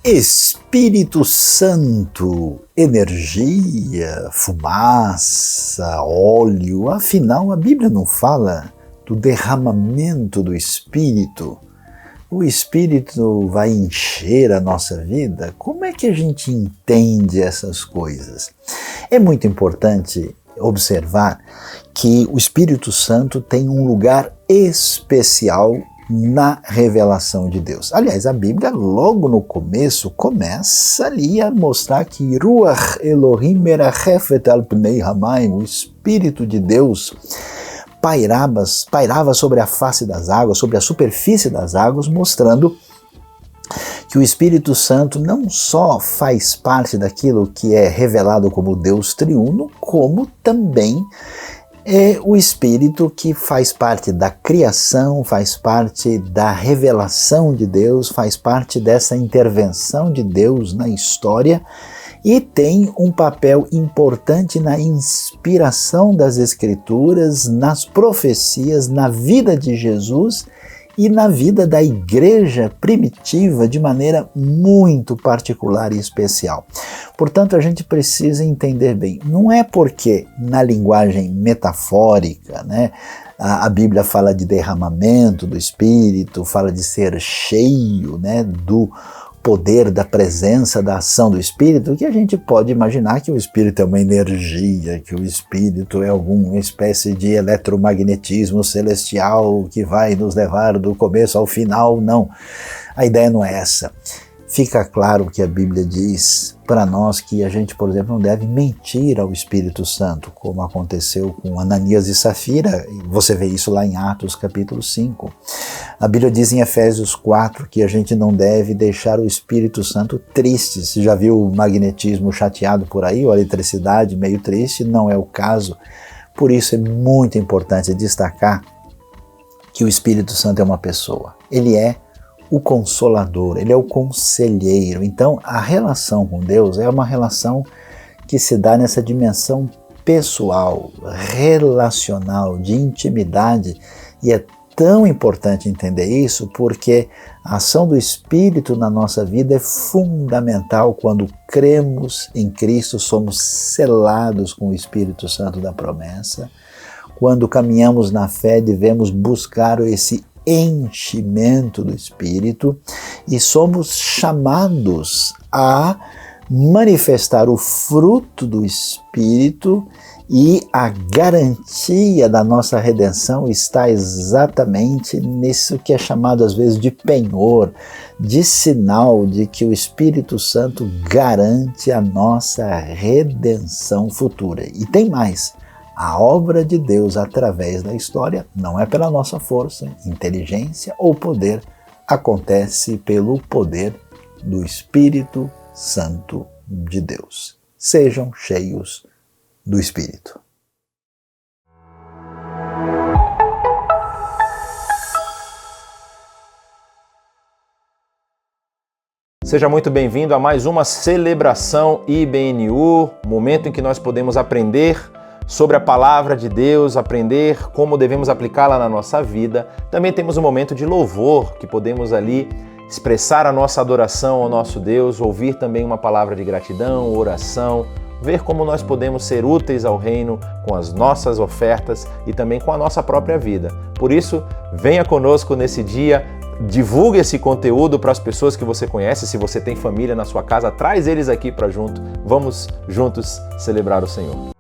Espírito Santo, energia, fumaça, óleo, afinal a Bíblia não fala do derramamento do Espírito? O Espírito vai encher a nossa vida? Como é que a gente entende essas coisas? É muito importante observar que o Espírito Santo tem um lugar especial na revelação de Deus. Aliás, a Bíblia logo no começo começa ali a mostrar que Ruach Elohim merachefet al pnei hamayim, o Espírito de Deus pairava sobre a face das águas, sobre a superfície das águas, mostrando que o Espírito Santo não só faz parte daquilo que é revelado como Deus triuno, como também é o Espírito que faz parte da criação, faz parte da revelação de Deus, faz parte dessa intervenção de Deus na história e tem um papel importante na inspiração das Escrituras, nas profecias, na vida de Jesus e na vida da igreja primitiva de maneira muito particular e especial. Portanto, a gente precisa entender bem, não é porque na linguagem metafórica, a Bíblia fala de derramamento do Espírito, fala de ser cheio, do poder da presença, da ação do Espírito, que a gente pode imaginar que o Espírito é uma energia, que o Espírito é alguma espécie de eletromagnetismo celestial que vai nos levar do começo ao final. Não, a ideia não é essa. Fica claro que a Bíblia diz para nós que a gente, por exemplo, não deve mentir ao Espírito Santo, como aconteceu com Ananias e Safira. Você vê isso lá em Atos capítulo 5. A Bíblia diz em Efésios 4 que a gente não deve deixar o Espírito Santo triste. Você já viu o magnetismo chateado por aí, ou a eletricidade meio triste? Não é o caso. Por isso é muito importante destacar que o Espírito Santo é uma pessoa. Ele é o Consolador, ele é o Conselheiro. Então a relação com Deus é uma relação que se dá nessa dimensão pessoal, relacional, de intimidade, e é tão importante entender isso porque a ação do Espírito na nossa vida é fundamental. Quando cremos em Cristo, somos selados com o Espírito Santo da promessa. Quando caminhamos na fé, devemos buscar esse enchimento do Espírito e somos chamados a manifestar o fruto do Espírito, e a garantia da nossa redenção está exatamente nisso que é chamado às vezes de penhor, de sinal de que o Espírito Santo garante a nossa redenção futura. E tem mais. A obra de Deus através da história não é pela nossa força, inteligência ou poder, acontece pelo poder do Espírito Santo de Deus. Sejam cheios do Espírito. Seja muito bem-vindo a mais uma celebração IBNU, momento em que nós podemos aprender sobre a palavra de Deus, aprender como devemos aplicá-la na nossa vida. Também temos um momento de louvor, que podemos ali expressar a nossa adoração ao nosso Deus, ouvir também uma palavra de gratidão, oração, ver como nós podemos ser úteis ao reino com as nossas ofertas e também com a nossa própria vida. Por isso, venha conosco nesse dia, divulgue esse conteúdo para as pessoas que você conhece. Se você tem família na sua casa, traz eles aqui para junto. Vamos juntos celebrar o Senhor.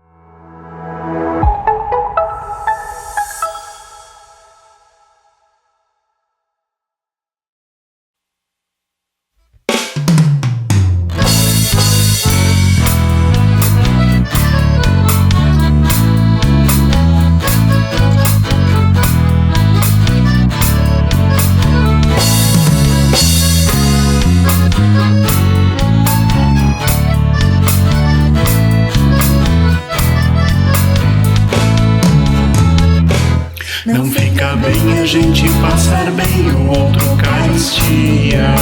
Não fica bem a gente passar bem o outro carestia,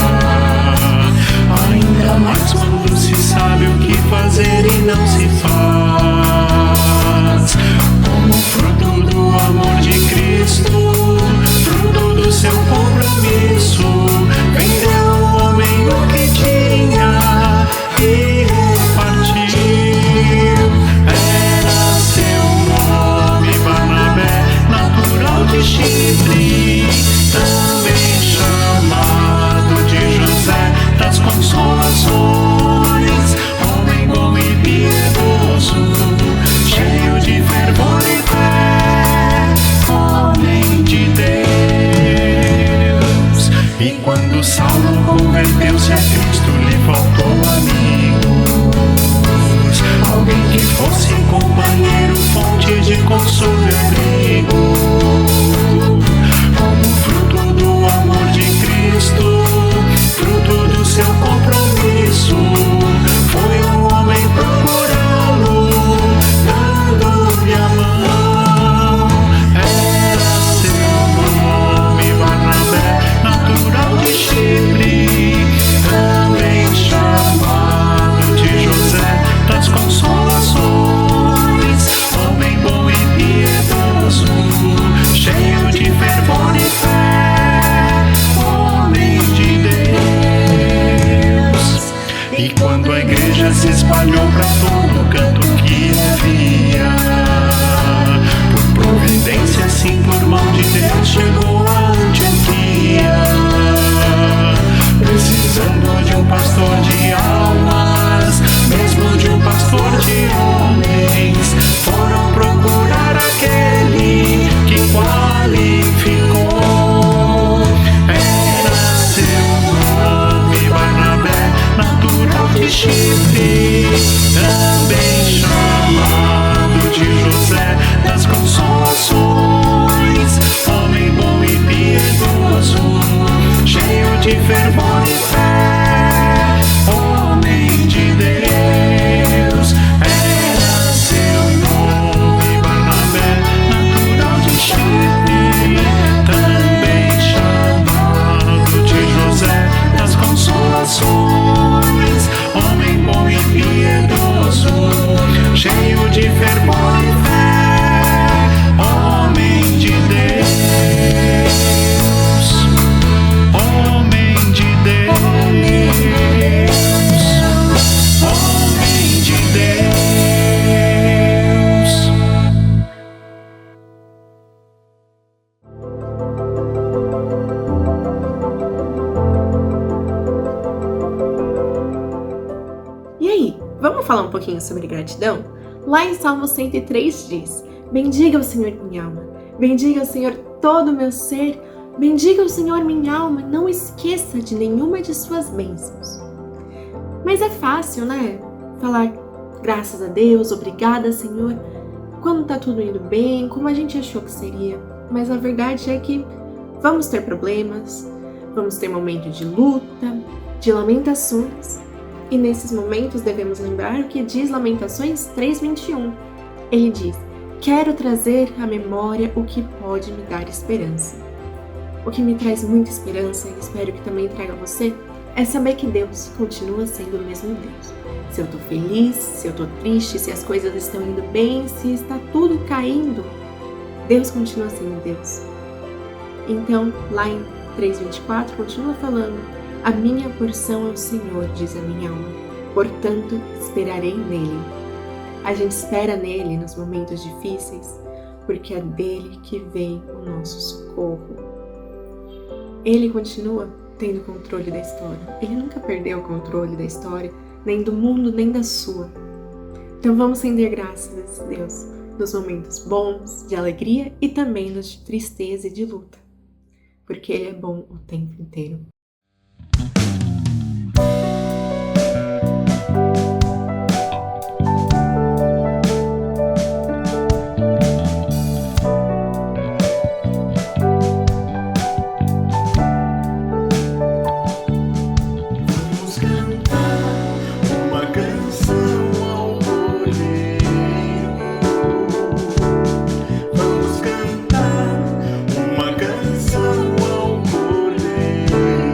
ainda mais quando se sabe o que fazer e não se faz. Como fruto do amor de Cristo, fruto do seu compromisso, vendeu o homem o que tinha Saulo converteu-se a Cristo, lhe faltou amigos, alguém que fosse companheiro, fonte de consolo e abrigo. Como fruto do amor de Cristo, fruto do seu compromisso, foi um homem procurá-lo, dando-lhe a mão. Era seu nome Barnabé, natural de Chipre, também chamado de José das Consolações, homem bom e piedoso, cheio de fervor e fé, homem de Deus. E quando a igreja se espalhou para todo canto que havia, por providência, sim, por mão de Deus, chegou a Antioquia, precisando de um pastor de almas, mesmo de um pastor de homens, foram procurar aquele que qualificou. Era seu nome Barnabé, natural de Chipre, também chamado de José das Consolações, homem bom e piedoso, cheio de fervor e fé, homem de Deus. Era seu nome Barnabé, natural de Chipre, também chamado de José das Consolações, homem bom e piedoso, cheio de fervor e fé, homem de Deus. Homem de Deus, homem de Deus. E aí, vamos falar um pouquinho sobre gratidão? Lá em Salmo 103 diz: bendiga o Senhor minha alma, bendiga o Senhor todo o meu ser, bendiga o Senhor minha alma, não esqueça de nenhuma de suas bênçãos. Mas é fácil, né? Falar graças a Deus, obrigada, Senhor, quando tá tudo indo bem, como a gente achou que seria. Mas a verdade é que vamos ter problemas, vamos ter momentos de luta, de lamentações. E nesses momentos devemos lembrar o que diz Lamentações 3:21. Ele diz: quero trazer à memória o que pode me dar esperança. O que me traz muita esperança, e espero que também traga a você, é saber que Deus continua sendo o mesmo Deus. Se eu tô feliz, se eu tô triste, se as coisas estão indo bem, se está tudo caindo, Deus continua sendo Deus. Então, lá em 3:24, continua falando: a minha porção é o Senhor, diz a minha alma, portanto esperarei nele. A gente espera nele nos momentos difíceis, porque é dele que vem o nosso socorro. Ele continua tendo controle da história. Ele nunca perdeu o controle da história, nem do mundo, nem da sua. Então vamos render graças a Deus nos momentos bons, de alegria e também nos de tristeza e de luta, porque Ele é bom o tempo inteiro. Vamos cantar uma canção ao Cordeiro.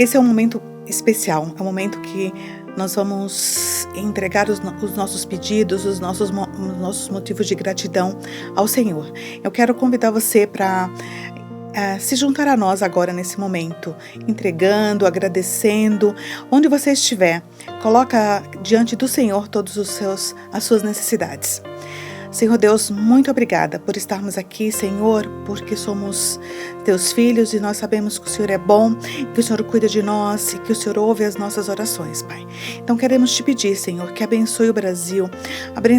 esse é um momento especial, é um momento que nós vamos entregar os nossos pedidos, os nossos motivos de gratidão ao Senhor. Eu quero convidar você para se juntar a nós agora nesse momento, entregando, agradecendo, onde você estiver. Coloca diante do Senhor todas as suas necessidades. Senhor Deus, muito obrigada por estarmos aqui, Senhor, porque somos teus filhos e nós sabemos que o Senhor é bom, que o Senhor cuida de nós e que o Senhor ouve as nossas orações, Pai. Então queremos te pedir, Senhor, que abençoe o Brasil,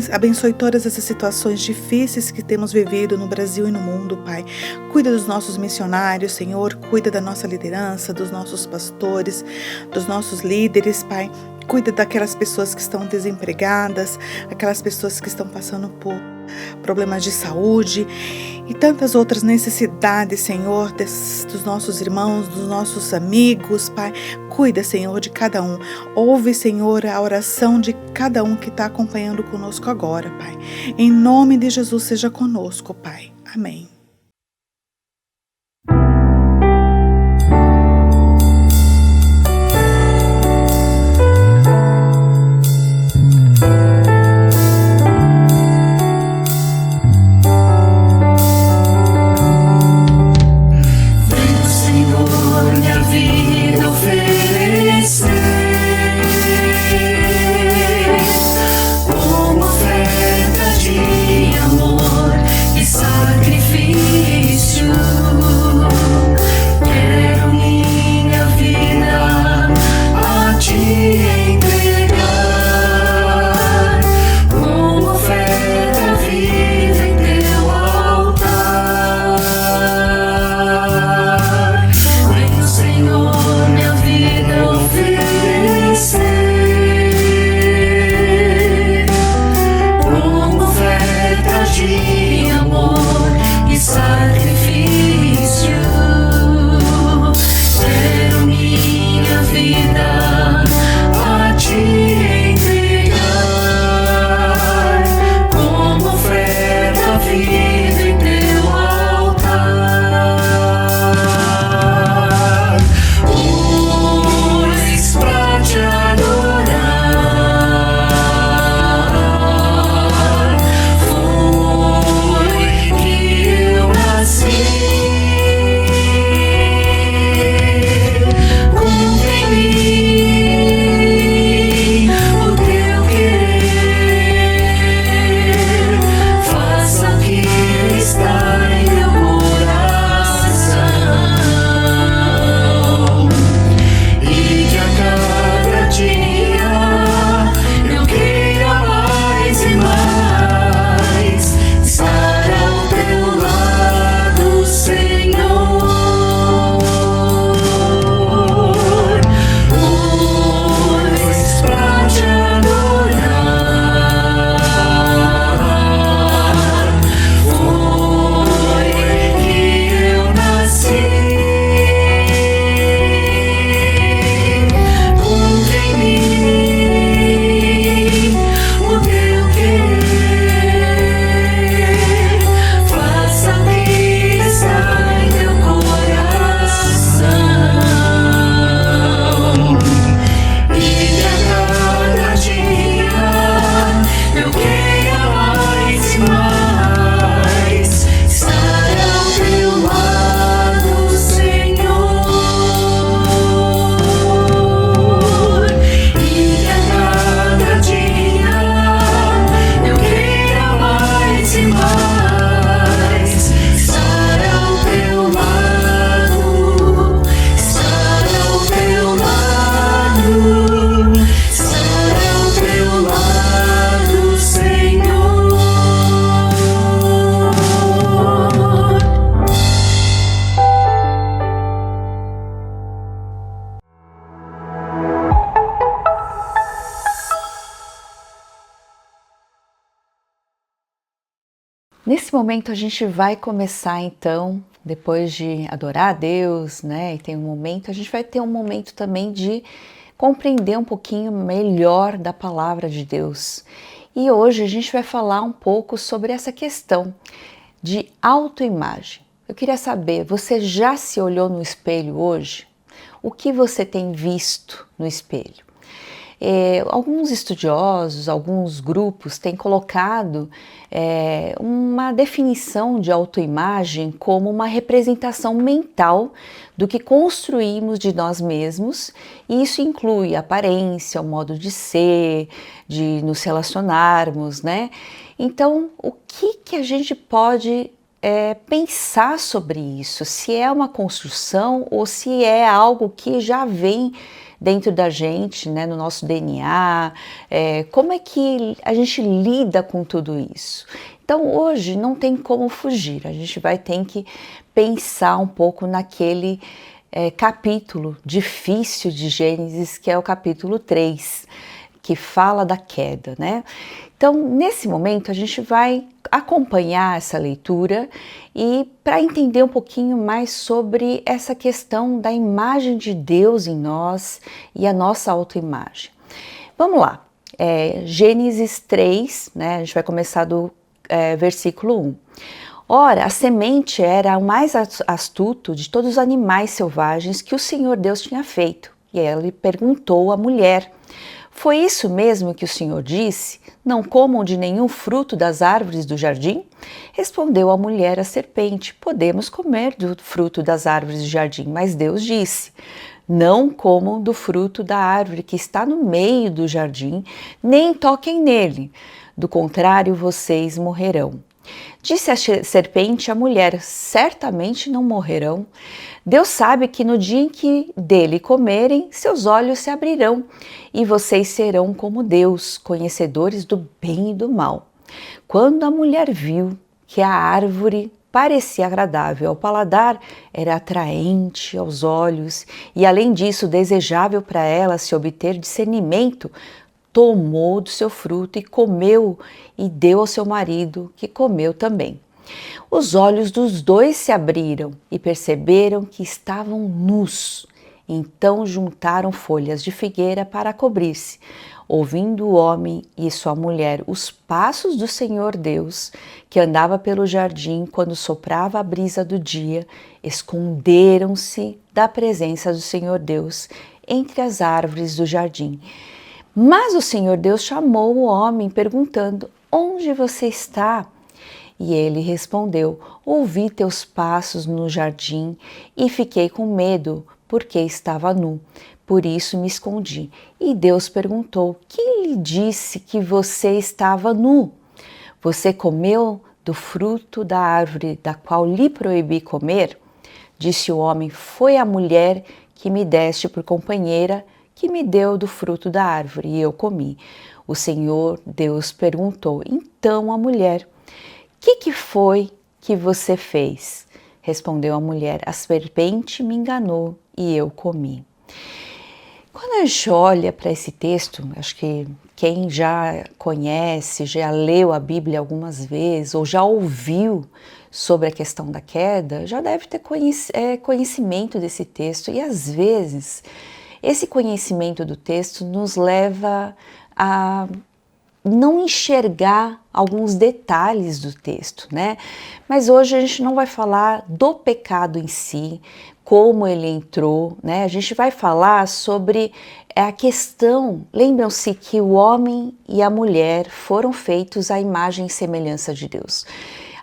abençoe todas essas situações difíceis que temos vivido no Brasil e no mundo, Pai. Cuida dos nossos missionários, Senhor, cuida da nossa liderança, dos nossos pastores, dos nossos líderes, Pai. Cuida daquelas pessoas que estão desempregadas, aquelas pessoas que estão passando por problemas de saúde e tantas outras necessidades, Senhor, dos nossos irmãos, dos nossos amigos, Pai. Cuida, Senhor, de cada um. Ouve, Senhor, a oração de cada um que está acompanhando conosco agora, Pai. Em nome de Jesus, seja conosco, Pai. Amém. Nesse momento a gente vai começar então, depois de adorar a Deus, né? E tem um momento, a gente vai ter um momento também de compreender um pouquinho melhor da palavra de Deus. E hoje a gente vai falar um pouco sobre essa questão de autoimagem. Eu queria saber, você já se olhou no espelho hoje? o que você tem visto no espelho? Alguns estudiosos, alguns grupos têm colocado uma definição de autoimagem como uma representação mental do que construímos de nós mesmos, e isso inclui a aparência, o modo de ser, de nos relacionarmos, né? Então, o que a gente pode pensar sobre isso? Se é uma construção ou se é algo que já vem dentro da gente, né, no nosso DNA, como é que a gente lida com tudo isso? Então hoje não tem como fugir, a gente vai ter que pensar um pouco naquele capítulo difícil de Gênesis, que é o capítulo 3, que fala da queda, né? Então, nesse momento, a gente vai acompanhar essa leitura e para entender um pouquinho mais sobre essa questão da imagem de Deus em nós e a nossa autoimagem. Vamos lá, Gênesis 3, né? A gente vai começar do versículo 1. Ora, a semente era o mais astuto de todos os animais selvagens que o Senhor Deus tinha feito. E ele perguntou à mulher: foi isso mesmo que o Senhor disse? Não comam de nenhum fruto das árvores do jardim? Respondeu a mulher à serpente: podemos comer do fruto das árvores do jardim, mas Deus disse: não comam do fruto da árvore que está no meio do jardim, nem toquem nele, do contrário vocês morrerão. Disse a serpente à mulher: certamente não morrerão. Deus sabe que no dia em que dele comerem, seus olhos se abrirão e vocês serão como Deus, conhecedores do bem e do mal. Quando a mulher viu que a árvore parecia agradável ao paladar, era atraente aos olhos e, além disso, desejável para ela se obter discernimento, tomou do seu fruto e comeu e deu ao seu marido, que comeu também. Os olhos dos dois se abriram e perceberam que estavam nus. Então juntaram folhas de figueira para cobrir-se. Ouvindo o homem e sua mulher os passos do Senhor Deus, que andava pelo jardim quando soprava a brisa do dia, esconderam-se da presença do Senhor Deus entre as árvores do jardim. Mas o Senhor Deus chamou o homem, perguntando: onde você está? E ele respondeu: ouvi teus passos no jardim e fiquei com medo, porque estava nu. Por isso me escondi. E Deus perguntou: quem lhe disse que você estava nu? Você comeu do fruto da árvore da qual lhe proibi comer? Disse o homem: foi a mulher que me deste por companheira que me deu do fruto da árvore e eu comi. O Senhor Deus perguntou então à mulher: que foi que você fez? Respondeu a mulher: a serpente me enganou e eu comi. Quando a gente olha para esse texto, acho que quem já conhece, já leu a Bíblia algumas vezes ou já ouviu sobre a questão da queda, já deve ter conhecimento desse texto, e às vezes esse conhecimento do texto nos leva a não enxergar alguns detalhes do texto, né? Mas hoje a gente não vai falar do pecado em si, como ele entrou, né? A gente vai falar sobre a questão. Lembram-se que o homem e a mulher foram feitos à imagem e semelhança de Deus.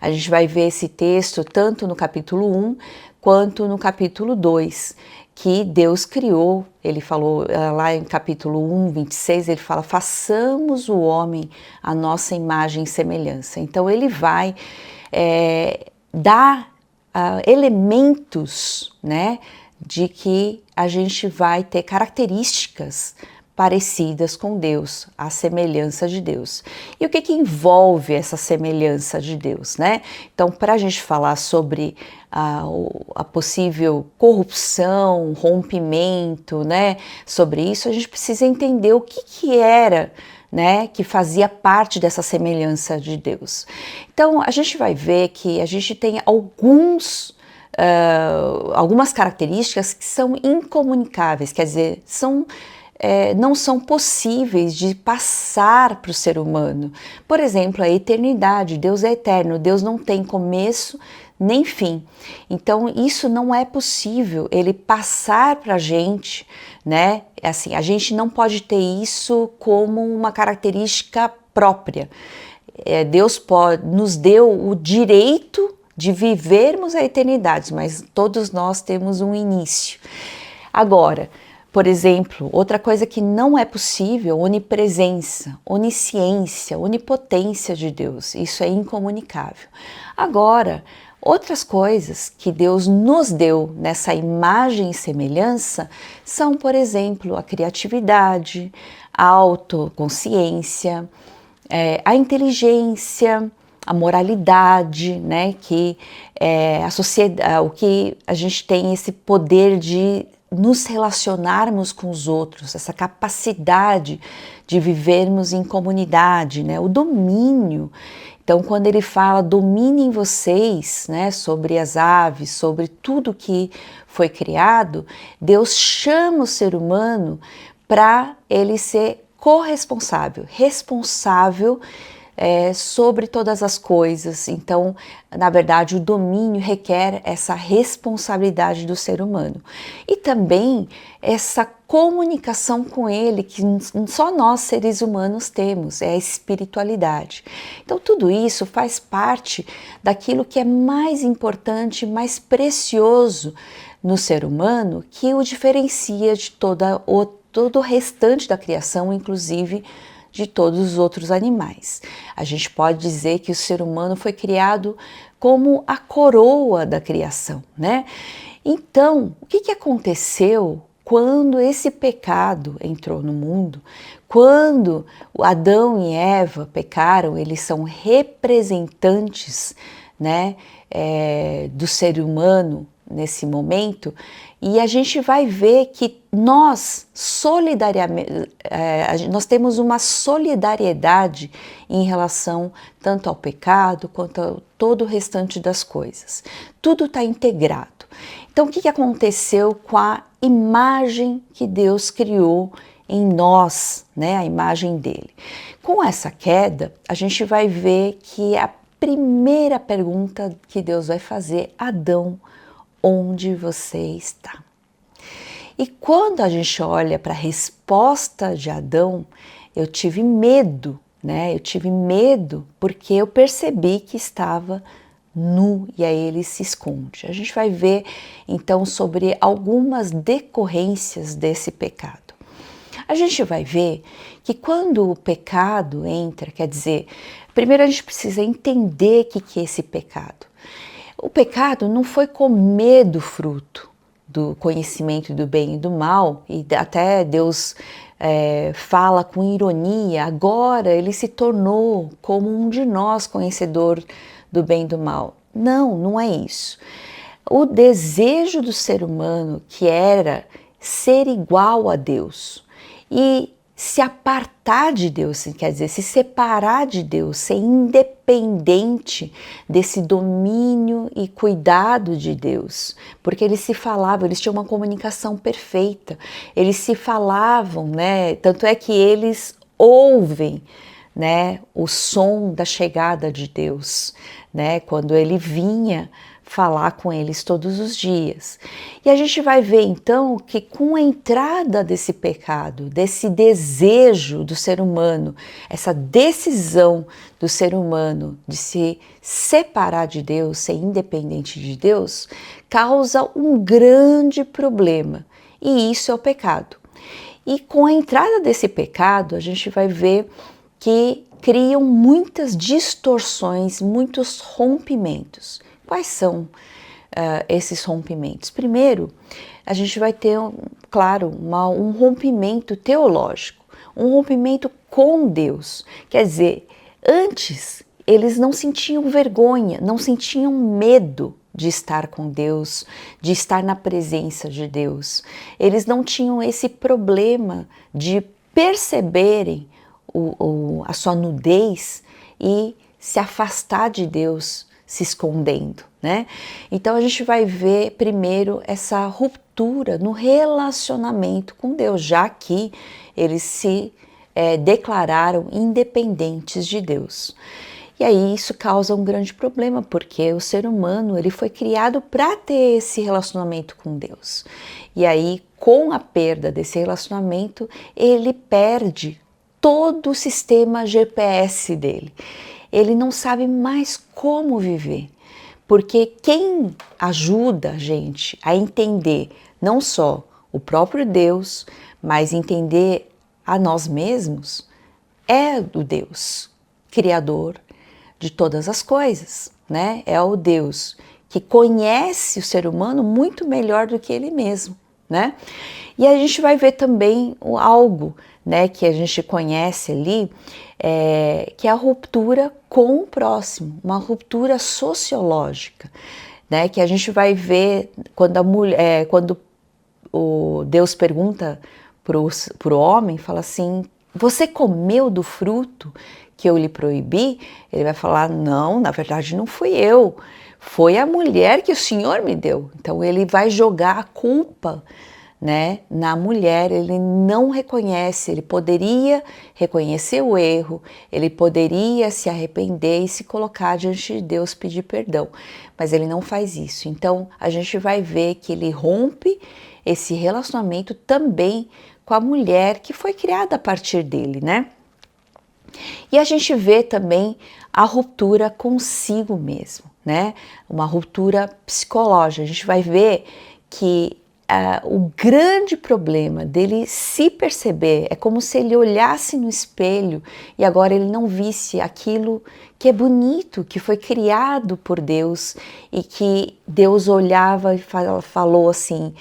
A gente vai ver esse texto tanto no capítulo 1 quanto no capítulo 2, que Deus criou. Ele falou lá em capítulo 1, 26, ele fala: façamos o homem à nossa imagem e semelhança. Então ele vai dar elementos, né, de que a gente vai ter características parecidas com Deus, a semelhança de Deus. E o que envolve essa semelhança de Deus, né? Então, para a gente falar sobre a possível corrupção, rompimento, né, sobre isso, a gente precisa entender o que era, né, que fazia parte dessa semelhança de Deus. Então, a gente vai ver que a gente tem algumas características que são incomunicáveis, quer dizer, não são possíveis de passar para o ser humano. Por exemplo, a eternidade. Deus é eterno, Deus não tem começo nem fim. Então isso não é possível ele passar para a gente, né? Assim, a gente não pode ter isso como uma característica própria. Deus nos deu o direito de vivermos a eternidade, mas todos nós temos um início. Agora, por exemplo, outra coisa que não é possível, onipresença, onisciência, onipotência de Deus, isso é incomunicável. Agora, outras coisas que Deus nos deu nessa imagem e semelhança são, por exemplo, a criatividade, a autoconsciência, a inteligência, a moralidade, né, que a sociedade, o que a gente tem esse poder de nos relacionarmos com os outros, essa capacidade de vivermos em comunidade, né, o domínio. Então, quando ele fala dominem vocês, né, sobre as aves, sobre tudo que foi criado, Deus chama o ser humano para ele ser corresponsável, responsável sobre todas as coisas. Então, na verdade, o domínio requer essa responsabilidade do ser humano. E também essa comunicação com ele, que só nós, seres humanos, temos, é a espiritualidade. Então, tudo isso faz parte daquilo que é mais importante, mais precioso no ser humano, que o diferencia de todo o restante da criação, inclusive de todos os outros animais. A gente pode dizer que o ser humano foi criado como a coroa da criação, né? Então, o que aconteceu quando esse pecado entrou no mundo? Quando Adão e Eva pecaram, eles são representantes, né, do ser humano nesse momento, e a gente vai ver que nós solidariamente, nós temos uma solidariedade em relação tanto ao pecado quanto a todo o restante das coisas. Tudo está integrado. Então, o que aconteceu com a imagem que Deus criou em nós, né, a imagem dele? Com essa queda, a gente vai ver que a primeira pergunta que Deus vai fazer: Adão, onde você está? E quando a gente olha para a resposta de Adão, eu tive medo, né? Eu tive medo porque eu percebi que estava nu, e aí ele se esconde. A gente vai ver então sobre algumas decorrências desse pecado. A gente vai ver que quando o pecado entra, quer dizer, primeiro a gente precisa entender o que é esse pecado. O pecado não foi comer do fruto do conhecimento do bem e do mal, e até Deus fala com ironia, agora ele se tornou como um de nós, conhecedor do bem e do mal. Não, não é isso. O desejo do ser humano, que era ser igual a Deus e se apartar de Deus, quer dizer, se separar de Deus, ser independente desse domínio e cuidado de Deus, porque eles se falavam, eles tinham uma comunicação perfeita, eles se falavam, né? Tanto é que eles ouvem, né, o som da chegada de Deus, né, quando ele vinha falar com eles todos os dias. E a gente vai ver então que com a entrada desse pecado, desse desejo do ser humano, essa decisão do ser humano de se separar de Deus, ser independente de Deus, causa um grande problema, e isso é o pecado. E com a entrada desse pecado, a gente vai ver que criam muitas distorções, muitos rompimentos. Quais são esses rompimentos? Primeiro, a gente vai ter, claro, um rompimento teológico, um rompimento com Deus. Quer dizer, antes eles não sentiam vergonha, não sentiam medo de estar com Deus, de estar na presença de Deus. Eles não tinham esse problema de perceberem a sua nudez e se afastar de Deus, se escondendo, né? Então a gente vai ver primeiro essa ruptura no relacionamento com Deus, já que eles se declararam independentes de Deus. E aí isso causa um grande problema, porque o ser humano ele foi criado para ter esse relacionamento com Deus. E aí, com a perda desse relacionamento, ele perde todo o sistema GPS dele. Ele não sabe mais como viver, porque quem ajuda a gente a entender não só o próprio Deus, mas entender a nós mesmos, é o Deus Criador de todas as coisas, né? É o Deus que conhece o ser humano muito melhor do que ele mesmo, né? E a gente vai ver também algo, né, que a gente conhece ali, que é a ruptura com o próximo, uma ruptura sociológica, né? Que a gente vai ver quando quando o Deus pergunta para o homem, fala assim: você comeu do fruto que eu lhe proibi? Ele vai falar: não, na verdade não fui eu, foi a mulher que o Senhor me deu. Então ele vai jogar a culpa, né, na mulher. Ele não reconhece, ele poderia reconhecer o erro, ele poderia se arrepender e se colocar diante de Deus, pedir perdão, mas ele não faz isso. Então a gente vai ver que ele rompe esse relacionamento também com a mulher que foi criada a partir dele, né? E a gente vê também a ruptura consigo mesmo, né? Uma ruptura psicológica. A gente vai ver que o grande problema dele se perceber é como se ele olhasse no espelho e agora ele não visse aquilo que é bonito, que foi criado por Deus e que Deus olhava e falou assim: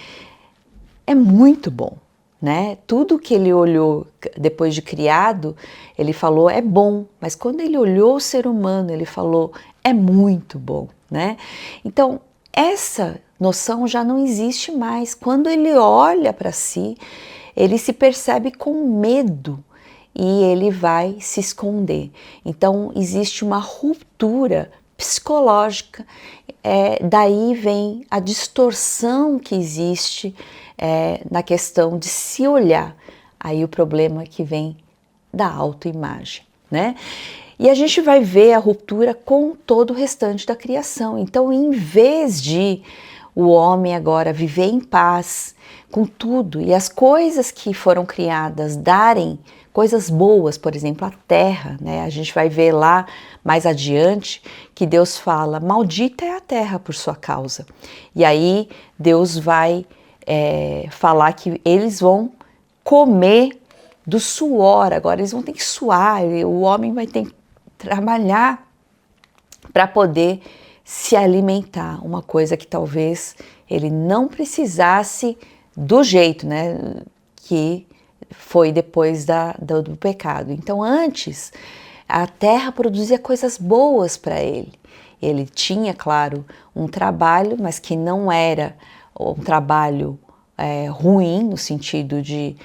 é muito bom, né? Tudo que ele olhou depois de criado, ele falou é bom, mas quando ele olhou o ser humano, ele falou é muito bom, né? Então, essa noção já não existe mais. Quando ele olha para si, ele se percebe com medo e ele vai se esconder. Então, existe uma ruptura psicológica, daí vem a distorção que existe na questão de se olhar. Aí o problema que vem da autoimagem, né? E a gente vai ver a ruptura com todo o restante da criação. Então, em vez de o homem agora viver em paz com tudo e as coisas que foram criadas darem coisas boas, por exemplo, a terra, né? A gente vai ver lá mais adiante que Deus fala: maldita é a terra por sua causa. E aí Deus vai falar que eles vão comer do suor, agora eles vão ter que suar, o homem vai ter que trabalhar para poder se alimentar, uma coisa que talvez ele não precisasse do jeito, né, que foi depois do pecado. Então antes a terra produzia coisas boas para ele. Ele tinha, claro, um trabalho, mas que não era um trabalho ruim no sentido de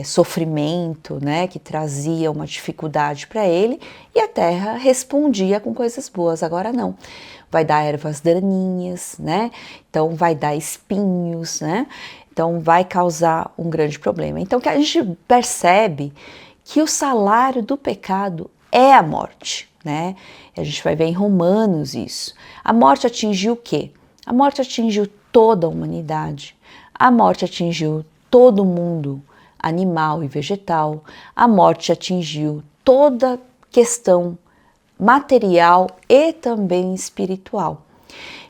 sofrimento, né, que trazia uma dificuldade para ele, e a terra respondia com coisas boas. Agora não, vai dar ervas daninhas, né, então vai dar espinhos, né, então vai causar um grande problema. Então que a gente percebe que o salário do pecado é a morte, né, a gente vai ver em Romanos isso. A morte atingiu o quê? A morte atingiu toda a humanidade, a morte atingiu todo mundo, animal e vegetal, a morte atingiu toda questão material e também espiritual.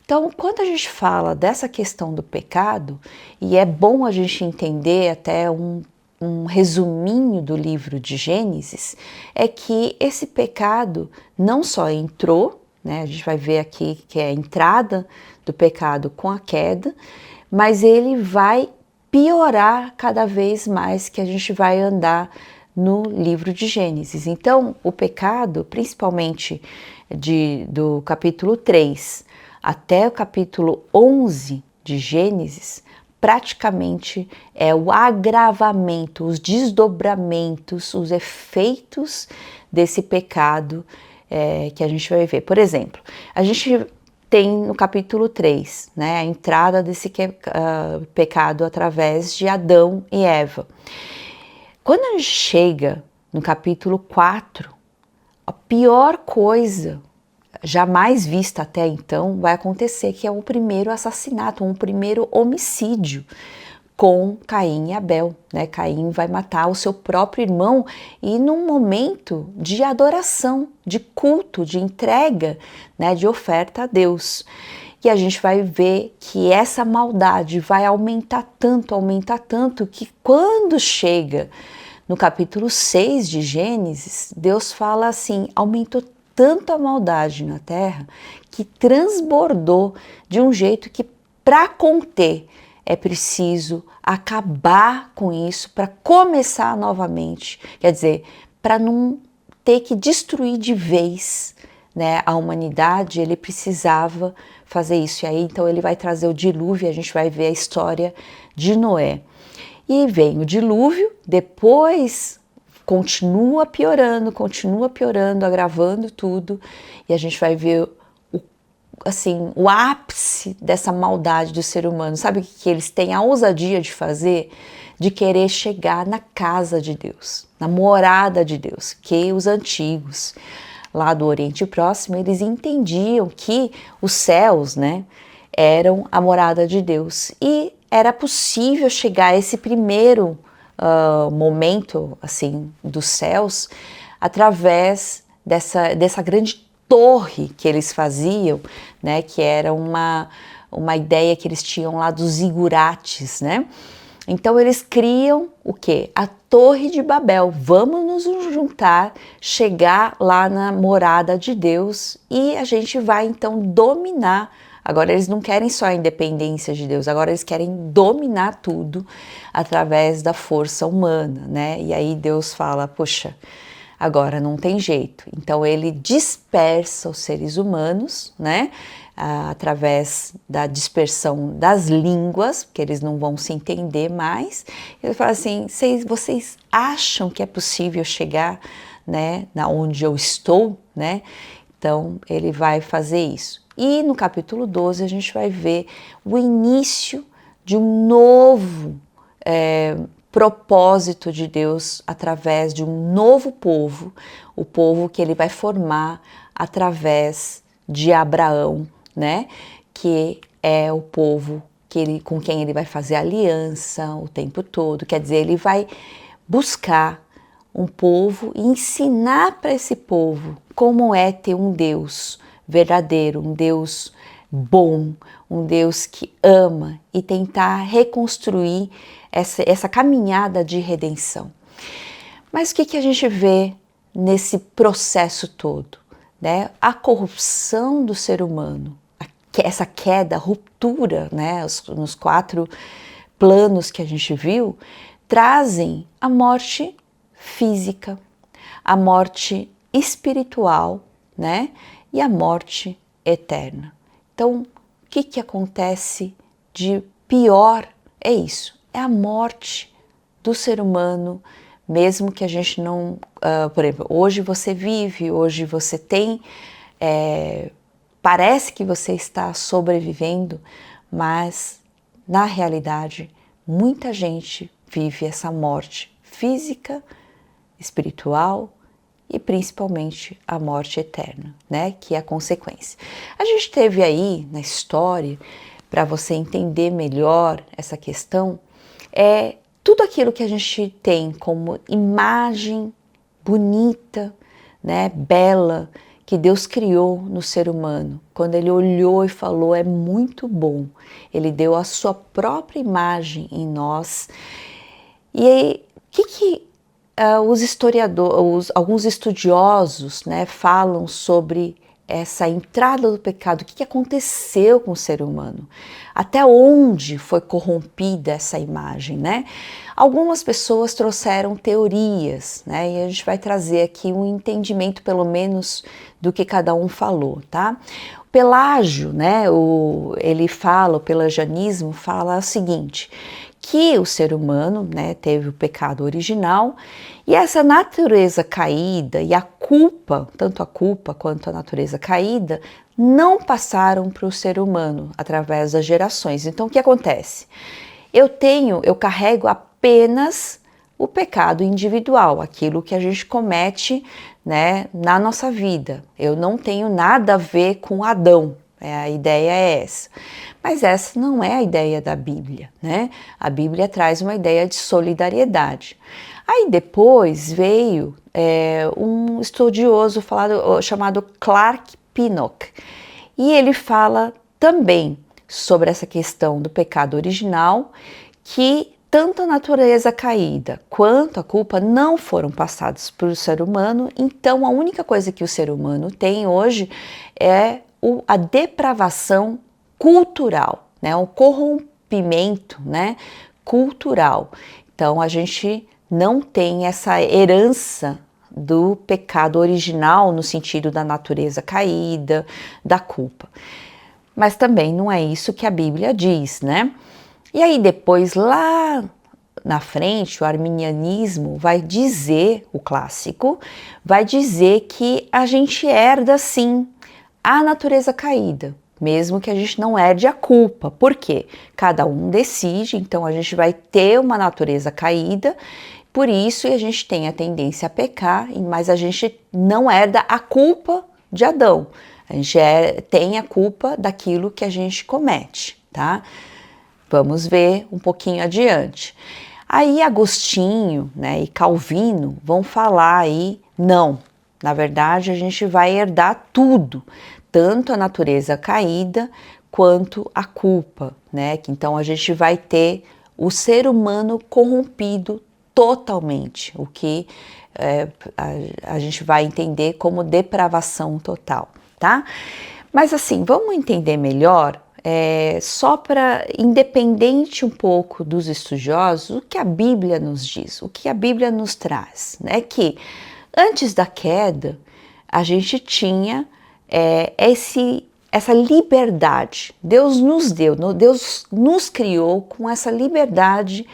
Então, quando a gente fala dessa questão do pecado, e é bom a gente entender até um resuminho do livro de Gênesis, é que esse pecado não só entrou, né, a gente vai ver aqui que é a entrada do pecado com a queda, mas ele vai piorar cada vez mais que a gente vai andar no livro de Gênesis. Então, o pecado, principalmente do capítulo 3 até o capítulo 11 de Gênesis, praticamente é o agravamento, os desdobramentos, os efeitos desse pecado que a gente vai ver. Por exemplo, a gente tem no capítulo 3, né, a entrada desse pecado através de Adão e Eva. Quando a gente chega no capítulo 4, a pior coisa jamais vista até então vai acontecer, que é o primeiro assassinato, um primeiro homicídio com Caim e Abel, né? Caim vai matar o seu próprio irmão e num momento de adoração, de culto, de entrega, né? De oferta a Deus. E a gente vai ver que essa maldade vai aumentar tanto, que quando chega no capítulo 6 de Gênesis, Deus fala assim, aumentou tanto a maldade na terra que transbordou de um jeito que para conter é preciso acabar com isso para começar novamente. Quer dizer, para não ter que destruir de vez, né, a humanidade, ele precisava fazer isso. E aí então ele vai trazer o dilúvio e a gente vai ver a história de Noé. E vem o dilúvio, depois continua piorando, agravando tudo, e a gente vai ver o ápice dessa maldade do ser humano. Sabe o que eles têm a ousadia de fazer? De querer chegar na casa de Deus, na morada de Deus, que os antigos lá do Oriente Próximo, eles entendiam que os céus, né, eram a morada de Deus, e era possível chegar a esse primeiro momento assim dos céus através dessa grande torre que eles faziam, né, que era uma ideia que eles tinham lá dos zigurates, né? Então eles criam o quê? A Torre de Babel. Vamos nos juntar, chegar lá na morada de Deus e a gente vai então dominar. Agora eles não querem só a independência de Deus, agora eles querem dominar tudo através da força humana, né? E aí Deus fala, poxa, agora não tem jeito. Então ele dispersa os seres humanos, né? Através da dispersão das línguas, porque eles não vão se entender mais. Ele fala assim, vocês acham que é possível chegar, né, na onde eu estou, né? Então ele vai fazer isso. E no capítulo 12 a gente vai ver o início de um novo propósito de Deus através de um novo povo, o povo que ele vai formar através de Abraão, né? Que é o povo com quem ele vai fazer aliança o tempo todo. Quer dizer, ele vai buscar um povo e ensinar para esse povo como é ter um Deus verdadeiro, um Deus bom, um Deus que ama e tentar reconstruir essa caminhada de redenção. Mas o que a gente vê nesse processo todo, né? A corrupção do ser humano, essa queda, ruptura, né? Nos 4 planos que a gente viu, trazem a morte física, a morte espiritual, né? E a morte eterna. Então, o que acontece de pior é isso, é a morte do ser humano, mesmo que a gente não... por exemplo, hoje você vive, hoje você tem... parece que você está sobrevivendo, mas, na realidade, muita gente vive essa morte física, espiritual, e principalmente a morte eterna, né, que é a consequência. A gente teve aí na história, para você entender melhor essa questão, tudo aquilo que a gente tem como imagem bonita, né, bela, que Deus criou no ser humano. Quando ele olhou e falou, é muito bom. Ele deu a sua própria imagem em nós. E aí, o que os historiadores, alguns estudiosos, né, falam sobre essa entrada do pecado, o que aconteceu com o ser humano, até onde foi corrompida essa imagem, né? Algumas pessoas trouxeram teorias, né, e a gente vai trazer aqui um entendimento, pelo menos, do que cada um falou, tá? O Pelágio, né, ele fala, o pelagianismo fala o seguinte, que o ser humano, né, teve o pecado original e essa natureza caída e a culpa, tanto a culpa quanto a natureza caída, não passaram para o ser humano através das gerações. Então, o que acontece? Eu carrego apenas o pecado individual, aquilo que a gente comete, né, na nossa vida. Eu não tenho nada a ver com Adão, a ideia é essa. Mas essa não é a ideia da Bíblia, né? A Bíblia traz uma ideia de solidariedade. Aí depois veio um estudioso chamado Clark Pinnock, e ele fala também sobre essa questão do pecado original, que tanto a natureza caída quanto a culpa não foram passados pelo ser humano, então a única coisa que o ser humano tem hoje é a depravação cultural, né? O corrompimento, né, cultural. Então a gente não tem essa herança do pecado original no sentido da natureza caída, da culpa. Mas também não é isso que a Bíblia diz, né? E aí depois, lá na frente, o arminianismo vai dizer, o clássico, vai dizer que a gente herda sim a natureza caída, mesmo que a gente não herde a culpa. Por quê? Cada um decide, então a gente vai ter uma natureza caída, por isso a gente tem a tendência a pecar, mas a gente não herda a culpa de Adão. A gente tem a culpa daquilo que a gente comete, tá? Vamos ver um pouquinho adiante. Aí Agostinho, né, e Calvino vão falar aí, não, na verdade a gente vai herdar tudo, tanto a natureza caída quanto a culpa, né? Então a gente vai ter o ser humano corrompido totalmente, o que a gente vai entender como depravação total, tá? Mas assim, vamos entender melhor, só para, independente um pouco dos estudiosos, o que a Bíblia nos diz, o que a Bíblia nos traz, né? Que antes da queda, a gente tinha essa liberdade. Deus nos deu, Deus nos criou com essa liberdade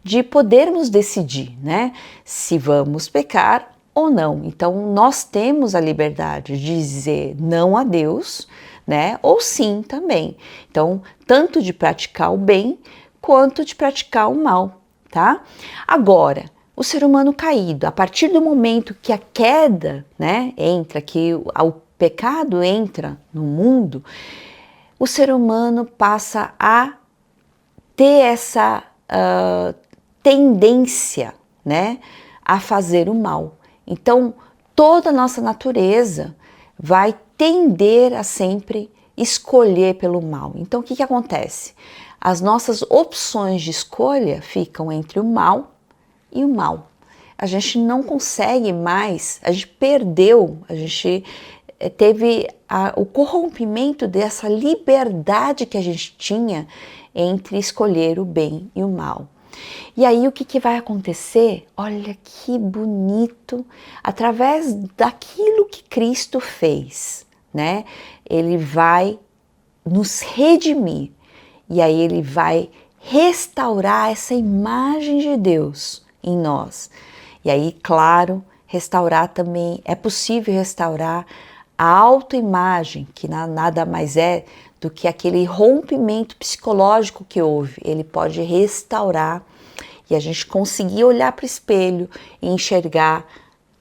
de podermos decidir, né? Se vamos pecar ou não. Então, nós temos a liberdade de dizer não a Deus, né? Ou sim também. Então, tanto de praticar o bem quanto de praticar o mal, tá? Agora, o ser humano caído, a partir do momento que a queda, né, entra, que o pecado entra no mundo, o ser humano passa a ter essa tendência, né, a fazer o mal. Então, toda a nossa natureza vai tender a sempre escolher pelo mal. Então, o que acontece? As nossas opções de escolha ficam entre o mal e o mal. A gente não consegue mais, a gente perdeu, a gente teve o corrompimento dessa liberdade que a gente tinha entre escolher o bem e o mal. E aí o que vai acontecer? Olha que bonito, através daquilo que Cristo fez, né? Ele vai nos redimir e aí ele vai restaurar essa imagem de Deus em nós. E aí, claro, restaurar também, é possível restaurar a autoimagem, que nada mais é do que aquele rompimento psicológico que houve. Ele pode restaurar e a gente conseguir olhar para o espelho e enxergar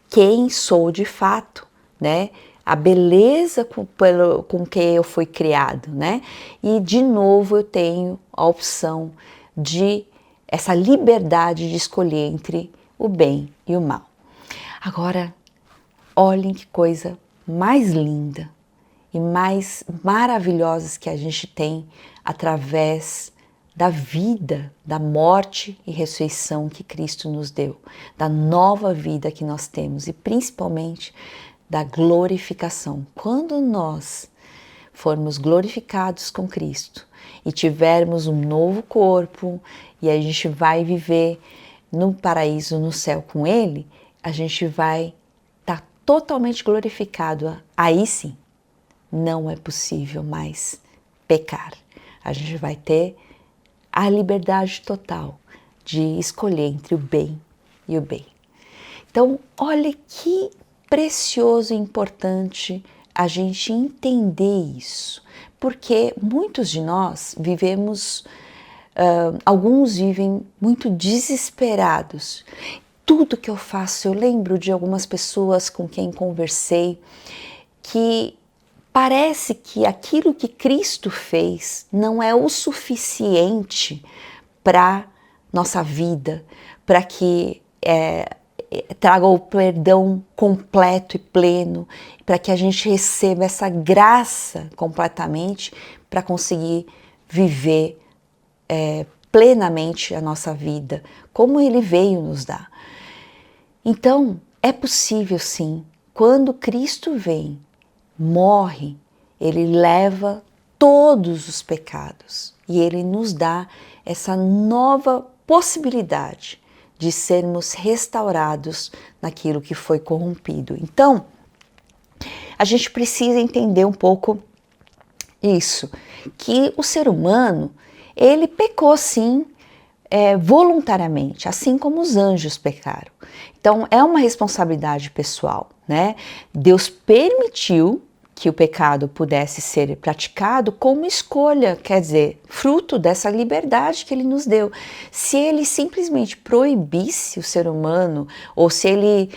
quem sou de fato, né? A beleza com que eu fui criado, né? E de novo eu tenho a opção de essa liberdade de escolher entre o bem e o mal. Agora, olhem que coisa mais linda e mais maravilhosas que a gente tem através da vida, da morte e ressurreição que Cristo nos deu, da nova vida que nós temos e principalmente da glorificação. Quando nós formos glorificados com Cristo e tivermos um novo corpo e a gente vai viver no paraíso, no céu com Ele, a gente vai estar totalmente glorificado. Aí sim, não é possível mais pecar. A gente vai ter a liberdade total de escolher entre o bem e o bem. Então, olha que precioso e importante a gente entender isso, porque muitos de nós vivemos alguns vivem muito desesperados. Tudo que eu faço, eu lembro de algumas pessoas com quem conversei que parece que aquilo que Cristo fez não é o suficiente para nossa vida, para que traga o perdão completo e pleno, para que a gente receba essa graça completamente para conseguir viver plenamente a nossa vida, como Ele veio nos dar. Então, é possível sim, quando Cristo vem, morre, Ele leva todos os pecados e Ele nos dá essa nova possibilidade de sermos restaurados naquilo que foi corrompido. Então, a gente precisa entender um pouco isso, que o ser humano, ele pecou sim, voluntariamente, assim como os anjos pecaram. Então, é uma responsabilidade pessoal, né? Deus permitiu que o pecado pudesse ser praticado como escolha, quer dizer, fruto dessa liberdade que Ele nos deu. Se Ele simplesmente proibisse o ser humano, ou se Ele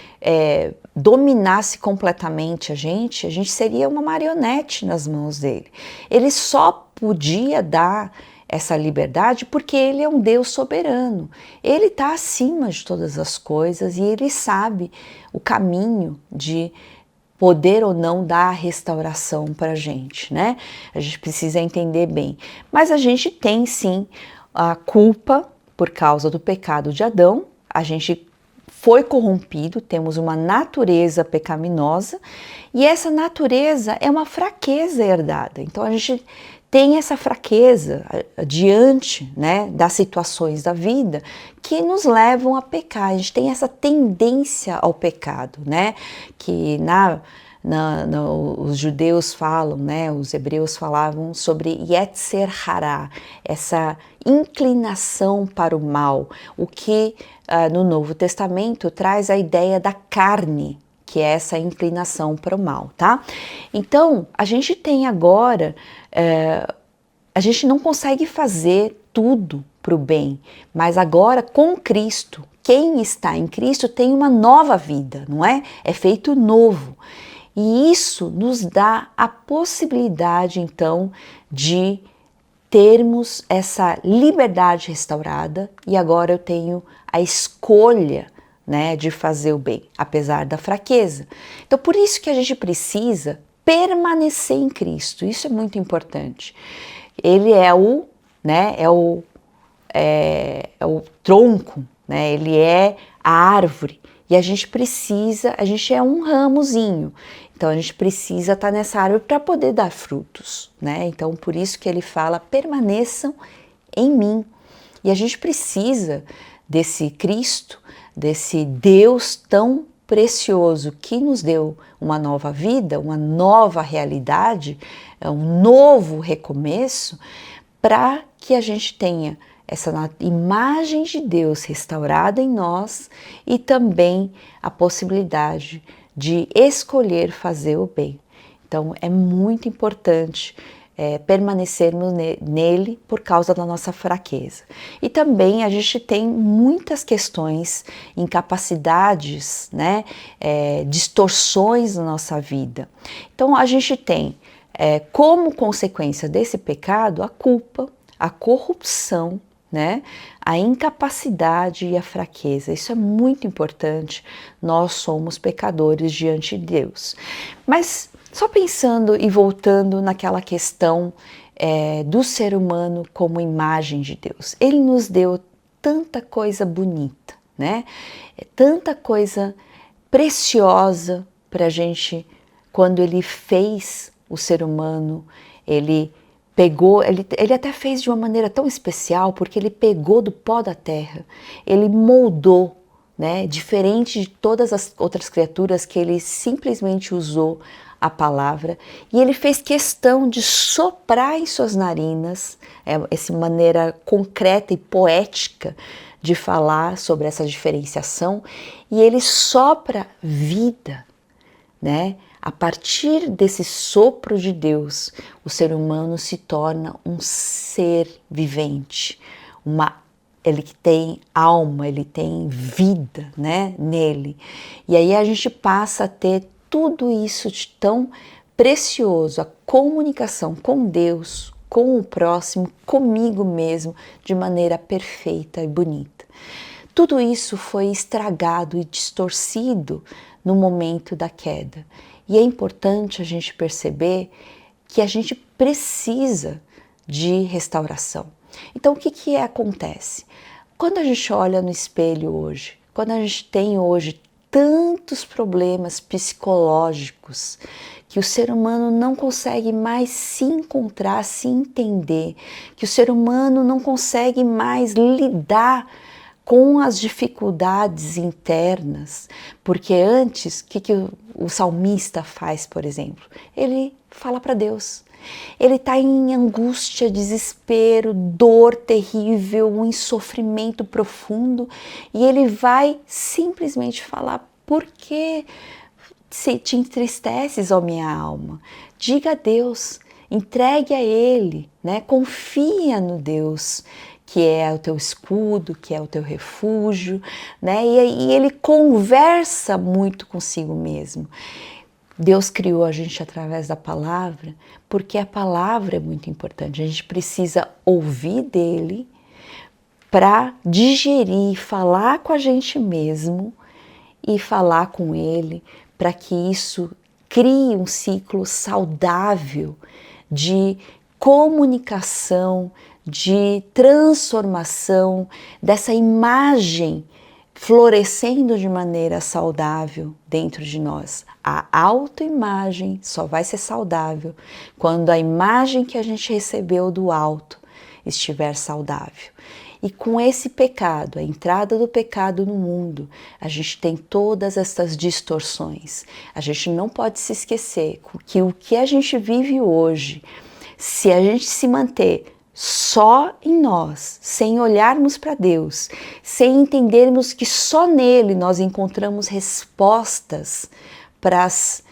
dominasse completamente a gente seria uma marionete nas mãos dele. Ele só podia dar essa liberdade porque Ele é um Deus soberano. Ele está acima de todas as coisas e Ele sabe o caminho de poder ou não dar a restauração para a gente, né? A gente precisa entender bem. Mas a gente tem sim a culpa por causa do pecado de Adão. A gente foi corrompido, temos uma natureza pecaminosa e essa natureza é uma fraqueza herdada. Então a gente tem essa fraqueza diante, né, das situações da vida que nos levam a pecar. A gente tem essa tendência ao pecado, né, que os judeus falam, né, os hebreus falavam sobre Yetzer Hará, essa inclinação para o mal, o que no Novo Testamento traz a ideia da carne, que é essa inclinação para o mal, tá? Então, a gente tem agora, a gente não consegue fazer tudo para o bem, mas agora com Cristo, quem está em Cristo tem uma nova vida, não é? É feito novo. E isso nos dá a possibilidade, então, de termos essa liberdade restaurada e agora eu tenho a escolha, né, de fazer o bem, apesar da fraqueza. Então, por isso que a gente precisa permanecer em Cristo, isso é muito importante. Ele é o tronco, né, ele é a árvore e a gente é um ramozinho. Então, a gente precisa estar nessa árvore para poder dar frutos, né? Então, por isso que ele fala, permaneçam em mim. E a gente precisa desse Cristo, desse Deus tão precioso que nos deu uma nova vida, uma nova realidade, um novo recomeço, para que a gente tenha essa imagem de Deus restaurada em nós e também a possibilidade de escolher fazer o bem. Então é muito importante permanecermos nele por causa da nossa fraqueza. E também a gente tem muitas questões, incapacidades, né, distorções na nossa vida. Então a gente tem como consequência desse pecado a culpa, a corrupção, né? A incapacidade e a fraqueza. Isso é muito importante. Nós somos pecadores diante de Deus. Mas só pensando e voltando naquela questão do ser humano como imagem de Deus. Ele nos deu tanta coisa bonita, né? Tanta coisa preciosa para a gente. Quando Ele fez o ser humano, Ele pegou, ele até fez de uma maneira tão especial, porque ele pegou do pó da terra, ele moldou, né, diferente de todas as outras criaturas que ele simplesmente usou a palavra, e ele fez questão de soprar em suas narinas, essa maneira concreta e poética de falar sobre essa diferenciação, e ele sopra vida, né? A partir desse sopro de Deus, o ser humano se torna um ser vivente, ele tem alma, ele tem vida, né, nele. E aí a gente passa a ter tudo isso de tão precioso, a comunicação com Deus, com o próximo, comigo mesmo, de maneira perfeita e bonita. Tudo isso foi estragado e distorcido no momento da queda. E é importante a gente perceber que a gente precisa de restauração. Então, o que acontece? Quando a gente olha no espelho hoje, quando a gente tem hoje tantos problemas psicológicos que o ser humano não consegue mais se encontrar, se entender, que o ser humano não consegue mais lidar com as dificuldades internas, porque antes, o que o salmista faz, por exemplo? Ele fala para Deus. Ele está em angústia, desespero, dor terrível, em sofrimento profundo, e ele vai simplesmente falar: por que se te entristeces, ó minha alma? Diga a Deus, entregue a Ele, né? Confia no Deus que é o teu escudo, que é o teu refúgio, né? E ele conversa muito consigo mesmo. Deus criou a gente através da palavra, porque a palavra é muito importante. A gente precisa ouvir dele para digerir, falar com a gente mesmo e falar com ele, para que isso crie um ciclo saudável de comunicação, de transformação dessa imagem florescendo de maneira saudável dentro de nós. A autoimagem só vai ser saudável quando a imagem que a gente recebeu do alto estiver saudável. E com esse pecado, a entrada do pecado no mundo, a gente tem todas essas distorções. A gente não pode se esquecer que o que a gente vive hoje, se a gente se manter só em nós, sem olharmos para Deus, sem entendermos que só nele nós encontramos respostas para as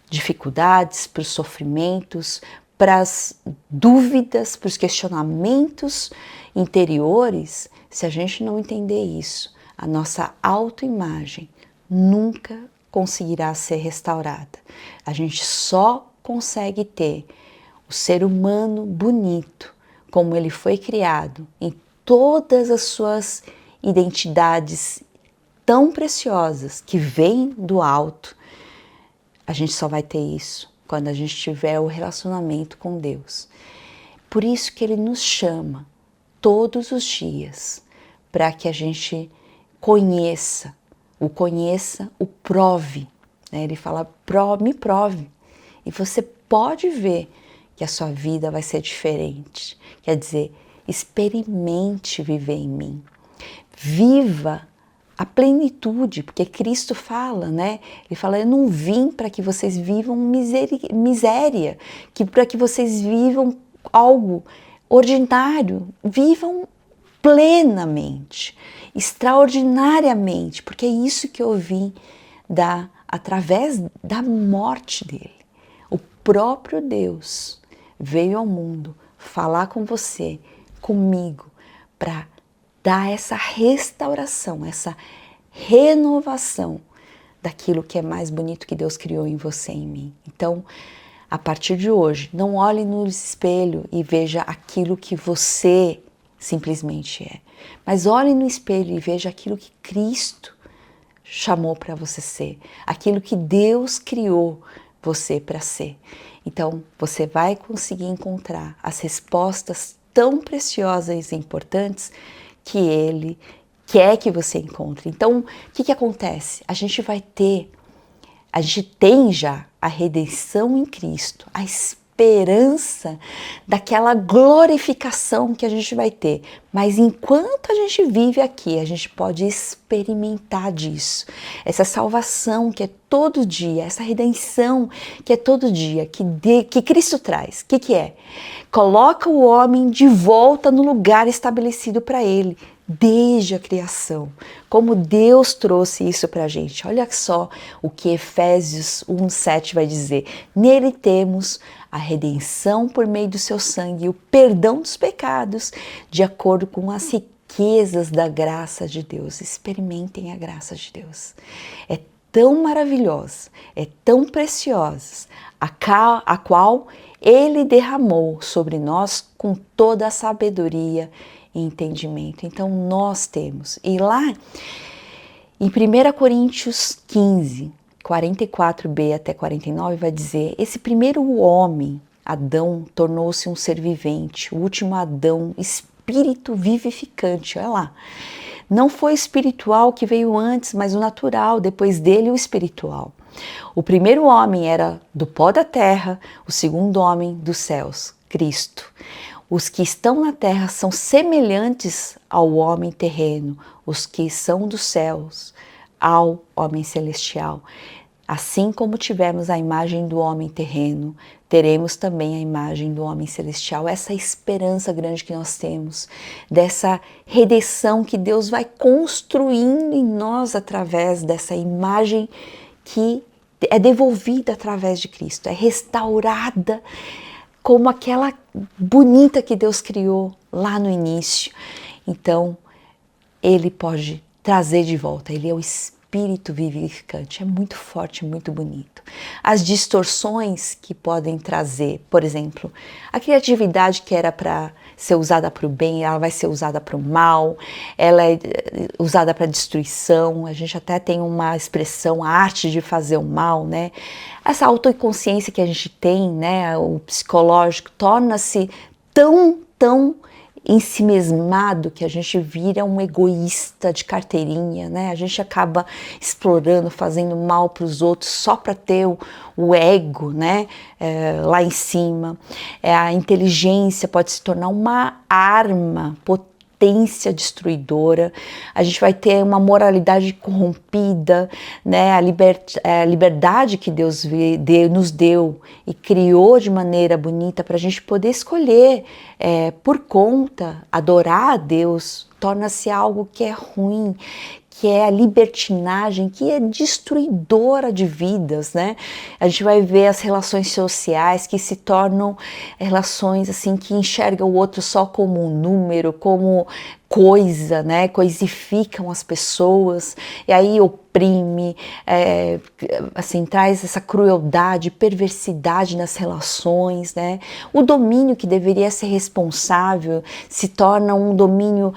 dificuldades, para os sofrimentos, para as dúvidas, para os questionamentos interiores, se a gente não entender isso, a nossa autoimagem nunca conseguirá ser restaurada. A gente só consegue ter o ser humano bonito, como ele foi criado, em todas as suas identidades tão preciosas que vêm do alto. A gente só vai ter isso quando a gente tiver o relacionamento com Deus. Por isso que ele nos chama todos os dias, para que a gente conheça, o prove. Né? Ele fala, me prove. E você pode ver que a sua vida vai ser diferente. Quer dizer, experimente viver em mim. Viva a plenitude, porque Cristo fala, né? Ele fala, eu não vim para que vocês vivam miséria, para que vocês vivam algo ordinário, vivam plenamente, extraordinariamente, porque é isso que eu vim dar através da morte dele. O próprio Deus veio ao mundo falar com você, comigo, para dar essa restauração, essa renovação daquilo que é mais bonito que Deus criou em você e em mim. Então, a partir de hoje, não olhe no espelho e veja aquilo que você simplesmente é, mas olhe no espelho e veja aquilo que Cristo chamou para você ser, aquilo que Deus criou você para ser. Então, você vai conseguir encontrar as respostas tão preciosas e importantes que Ele quer que você encontre. Então, o que acontece? A gente tem já a redenção em Cristo, a esperança daquela glorificação que a gente vai ter. Mas enquanto a gente vive aqui, a gente pode experimentar disso. Essa salvação que é todo dia, essa redenção que é todo dia, que Cristo traz. O que é? Coloca o homem de volta no lugar estabelecido para ele, desde a criação. Como Deus trouxe isso para a gente. Olha só o que Efésios 1:7 vai dizer. Nele temos a redenção por meio do seu sangue e o perdão dos pecados, de acordo com as riquezas da graça de Deus. Experimentem a graça de Deus. É tão maravilhosa, é tão preciosa, a qual Ele derramou sobre nós com toda a sabedoria e entendimento. Então nós temos. E lá em 1 Coríntios 15, 44b até 49, vai dizer: esse primeiro homem, Adão, tornou-se um ser vivente, o último Adão, espírito vivificante. Olha lá. Não foi o espiritual que veio antes, mas o natural, depois dele o espiritual. O primeiro homem era do pó da terra, o segundo homem dos céus, Cristo. Os que estão na terra são semelhantes ao homem terreno, os que são dos céus ao homem celestial. Assim como tivemos a imagem do homem terreno, teremos também a imagem do homem celestial. Essa esperança grande que nós temos, dessa redenção que Deus vai construindo em nós através dessa imagem que é devolvida através de Cristo, é restaurada como aquela bonita que Deus criou lá no início. Então, Ele pode trazer de volta, Ele é o Espírito vivificante, é muito forte, muito bonito. As distorções que podem trazer, por exemplo, a criatividade que era para ser usada para o bem, ela vai ser usada para o mal, ela é usada para destruição. A gente até tem uma expressão, a arte de fazer o mal, né? Essa autoconsciência que a gente tem, né, o psicológico, torna-se tão ensimesmado que a gente vira um egoísta de carteirinha, né? A gente acaba explorando, fazendo mal para os outros só para ter o ego, né? Lá em cima. A inteligência pode se tornar uma arma potência destruidora. A gente vai ter uma moralidade corrompida, né? A liberdade que Deus nos deu e criou de maneira bonita para a gente poder escolher por conta, adorar a Deus, torna-se algo que é ruim, que é a libertinagem, que é destruidora de vidas, né? A gente vai ver as relações sociais que se tornam relações assim que enxergam o outro só como um número, como coisa, né? Coisificam as pessoas e aí oprime, assim, traz essa crueldade, perversidade nas relações, né? O domínio que deveria ser responsável se torna um domínio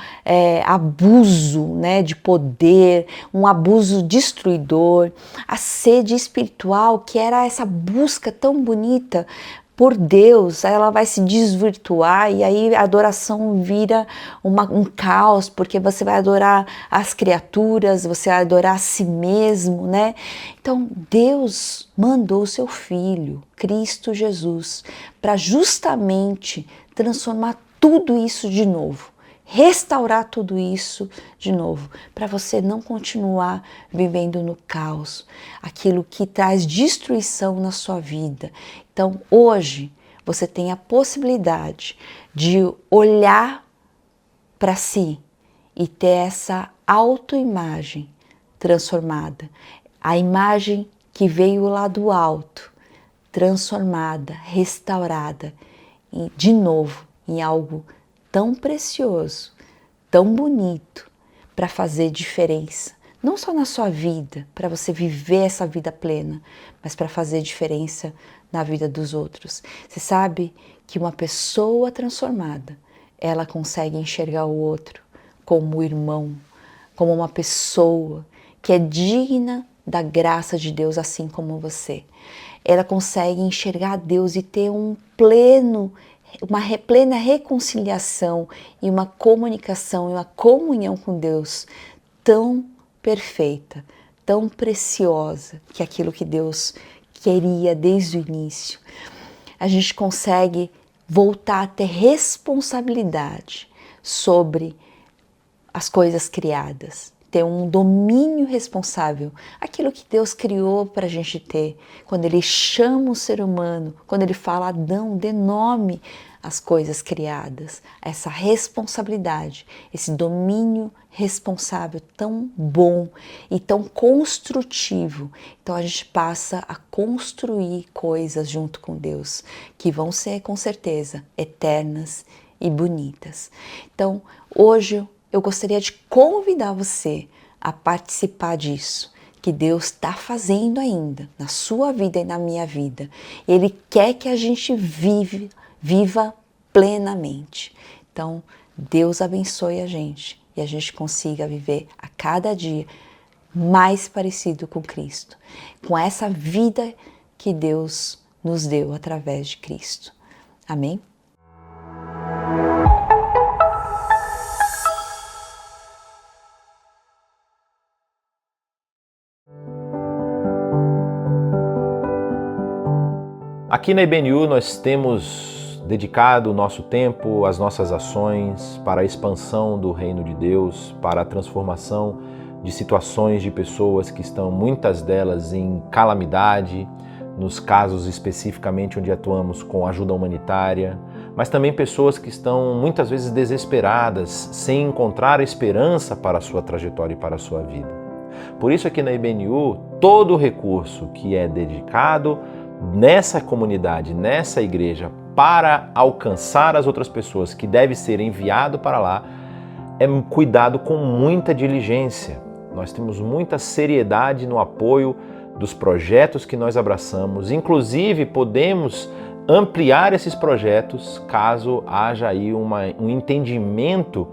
abuso, né? De poder, um abuso destruidor. A sede espiritual, que era essa busca tão bonita por Deus, ela vai se desvirtuar e aí a adoração vira um caos, porque você vai adorar as criaturas, você vai adorar a si mesmo, né? Então Deus mandou o seu Filho, Cristo Jesus, para justamente transformar tudo isso de novo, restaurar tudo isso de novo, para você não continuar vivendo no caos, aquilo que traz destruição na sua vida. Então, hoje, você tem a possibilidade de olhar para si e ter essa autoimagem transformada, a imagem que veio lá do alto, transformada, restaurada, e de novo em algo tão precioso, tão bonito, para fazer diferença. Não só na sua vida, para você viver essa vida plena, mas para fazer diferença na vida dos outros. Você sabe que uma pessoa transformada, ela consegue enxergar o outro como irmão, como uma pessoa que é digna da graça de Deus, assim como você. Ela consegue enxergar Deus e ter uma plena reconciliação e uma comunicação e uma comunhão com Deus tão perfeita, tão preciosa, que é aquilo que Deus queria desde o início. A gente consegue voltar a ter responsabilidade sobre as coisas criadas, ter um domínio responsável, aquilo que Deus criou para a gente ter. Quando Ele chama o ser humano, quando Ele fala, Adão, dê nome as coisas criadas, essa responsabilidade, esse domínio responsável tão bom e tão construtivo. Então a gente passa a construir coisas junto com Deus que vão ser com certeza eternas e bonitas. Então hoje eu gostaria de convidar você a participar disso, que Deus está fazendo ainda na sua vida e na minha vida. Ele quer que a gente viva plenamente. Então, Deus abençoe a gente e a gente consiga viver a cada dia mais parecido com Cristo, com essa vida que Deus nos deu através de Cristo. Amém? Aqui na IBNU nós temos dedicado o nosso tempo, as nossas ações para a expansão do reino de Deus, para a transformação de situações de pessoas que estão, muitas delas, em calamidade, nos casos especificamente onde atuamos com ajuda humanitária, mas também pessoas que estão muitas vezes desesperadas, sem encontrar esperança para a sua trajetória e para a sua vida. Por isso aqui na IBNU, todo o recurso que é dedicado nessa comunidade, nessa igreja, para alcançar as outras pessoas, que deve ser enviado para lá, é cuidado com muita diligência. Nós temos muita seriedade no apoio dos projetos que nós abraçamos, inclusive podemos ampliar esses projetos caso haja aí um entendimento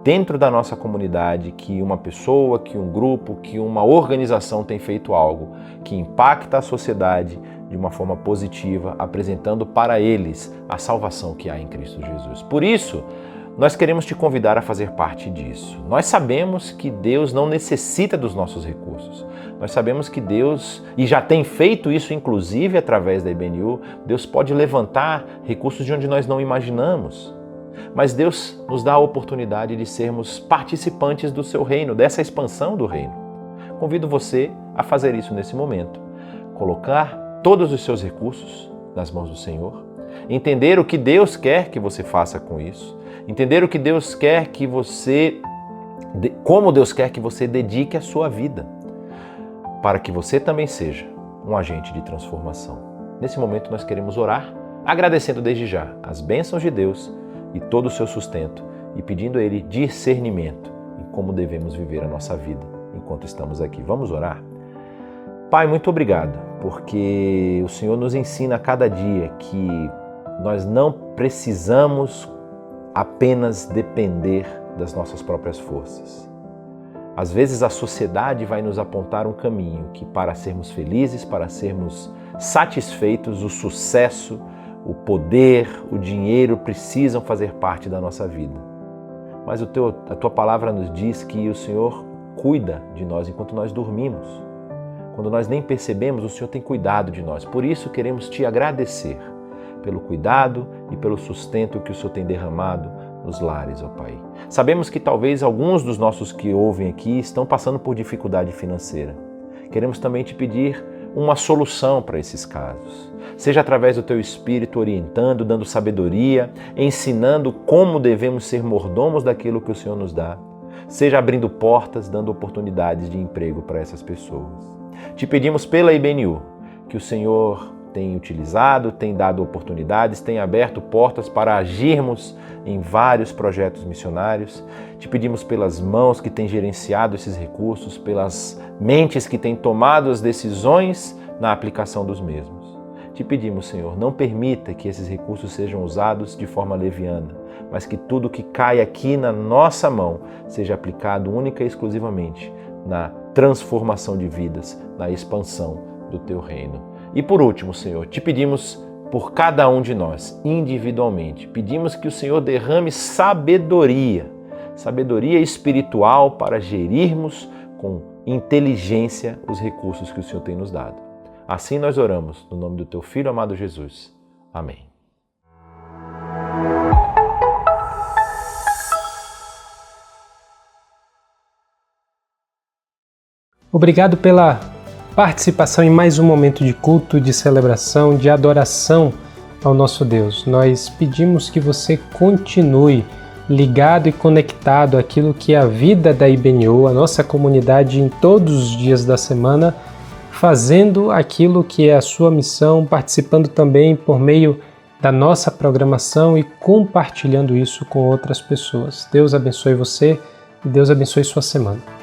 dentro da nossa comunidade que uma pessoa, que um grupo, que uma organização tem feito algo que impacta a sociedade de uma forma positiva, apresentando para eles a salvação que há em Cristo Jesus. Por isso, nós queremos te convidar a fazer parte disso. Nós sabemos que Deus não necessita dos nossos recursos. Nós sabemos que Deus, e já tem feito isso inclusive através da IBNU, Deus pode levantar recursos de onde nós não imaginamos. Mas Deus nos dá a oportunidade de sermos participantes do seu reino, dessa expansão do reino. Convido você a fazer isso nesse momento. Colocar todos os seus recursos nas mãos do Senhor, entender o que Deus quer que você faça com isso, entender o que Deus quer que você, como Deus quer que você dedique a sua vida, para que você também seja um agente de transformação. Nesse momento nós queremos orar, agradecendo desde já as bênçãos de Deus e todo o seu sustento e pedindo a Ele discernimento em como devemos viver a nossa vida enquanto estamos aqui. Vamos orar? Pai, muito obrigado, porque o Senhor nos ensina a cada dia que nós não precisamos apenas depender das nossas próprias forças. Às vezes a sociedade vai nos apontar um caminho que, para sermos felizes, para sermos satisfeitos, o sucesso, o poder, o dinheiro precisam fazer parte da nossa vida. Mas a tua palavra nos diz que o Senhor cuida de nós enquanto nós dormimos. Quando nós nem percebemos, o Senhor tem cuidado de nós. Por isso queremos te agradecer pelo cuidado e pelo sustento que o Senhor tem derramado nos lares, ó Pai. Sabemos que talvez alguns dos nossos que ouvem aqui estão passando por dificuldade financeira. Queremos também te pedir uma solução para esses casos. Seja através do Teu Espírito orientando, dando sabedoria, ensinando como devemos ser mordomos daquilo que o Senhor nos dá. Seja abrindo portas, dando oportunidades de emprego para essas pessoas. Te pedimos pela IBNU que o Senhor tem utilizado, tem dado oportunidades, tem aberto portas para agirmos em vários projetos missionários. Te pedimos pelas mãos que têm gerenciado esses recursos, pelas mentes que têm tomado as decisões na aplicação dos mesmos. Te pedimos, Senhor, não permita que esses recursos sejam usados de forma leviana, mas que tudo que cai aqui na nossa mão seja aplicado única e exclusivamente na transformação de vidas, na expansão do Teu reino. E por último, Senhor, te pedimos por cada um de nós, individualmente. Pedimos que o Senhor derrame sabedoria espiritual para gerirmos com inteligência os recursos que o Senhor tem nos dado. Assim nós oramos, no nome do Teu Filho amado Jesus. Amém. Obrigado pela participação em mais um momento de culto, de celebração, de adoração ao nosso Deus. Nós pedimos que você continue ligado e conectado àquilo que é a vida da IBNU, a nossa comunidade em todos os dias da semana, fazendo aquilo que é a sua missão, participando também por meio da nossa programação e compartilhando isso com outras pessoas. Deus abençoe você e Deus abençoe sua semana.